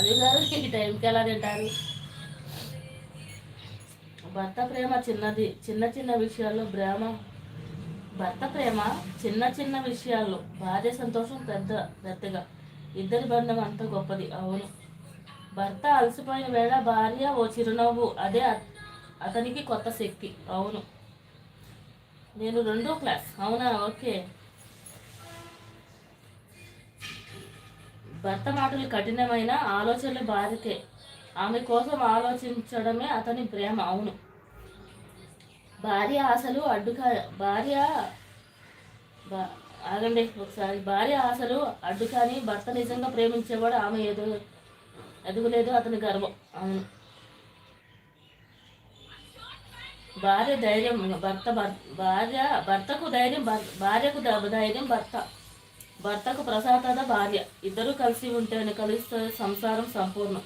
రాజీవ్ గారు ఈ టైంకి ఎలా తింటారు? భర్త ప్రేమ చిన్నది, చిన్న చిన్న విషయాల్లో ప్రేమ. భర్త ప్రేమ చిన్న చిన్న విషయాల్లో, భార్య సంతోషం పెద్దగా. ఇద్దరి బంధం అంత గొప్పది. అవును. భర్త అలసిపోయిన వేళ భార్య ఓ చిరునవ్వు, అదే అతనికి కొత్త శక్తి. అవును. నేను 2వ క్లాస్. అవునా? ఓకే. భర్త మాటలు కఠినమైన ఆలోచనలు భార్యకే. ఆమె కోసం ఆలోచించడమే అతని ప్రేమ. అవును. భార్య ఆశలు ఆగండి ఒకసారి. భార్య ఆశలు అడ్డు కానీ భర్త నిజంగా ప్రేమించేవాడు ఆమె ఎదుగులేదు అతని గర్వం. అవును. భార్య ధైర్యం భర్తకు ధైర్యం, భార్యకు ధైర్యం భర్తకు ప్రశాంతత భార్య. ఇద్దరు కలిస్తే సంసారం సంపూర్ణం.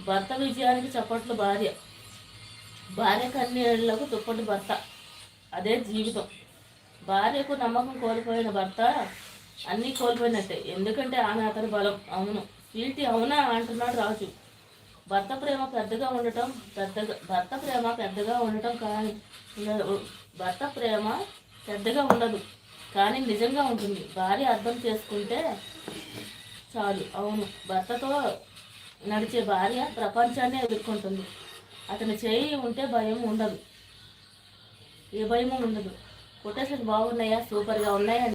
భర్త విజయానికి చప్పట్లు భార్య కన్నీళ్లకు తుప్పటి భర్త. అదే జీవితం. భార్యకు నమ్మకం కోల్పోయిన భర్త అన్నీ కోల్పోయినట్టే, ఎందుకంటే ఆమె అతని బలం. అవును. స్వీటీ అవునా అంటున్నాడు రాజు. భర్త ప్రేమ పెద్దగా ఉండదు కానీ నిజంగా ఉంటుంది. భార్య అర్థం చేసుకుంటే చాలు. అవును. భర్తతో నడిచే భార్య ప్రపంచాన్ని ఎదుర్కొంటుంది. అతని చేయి ఉంటే భయం ఉండదు, ఏ భయము ఉండదు. కొటేషన్ బాగున్నాయా? సూపర్గా ఉన్నాయా?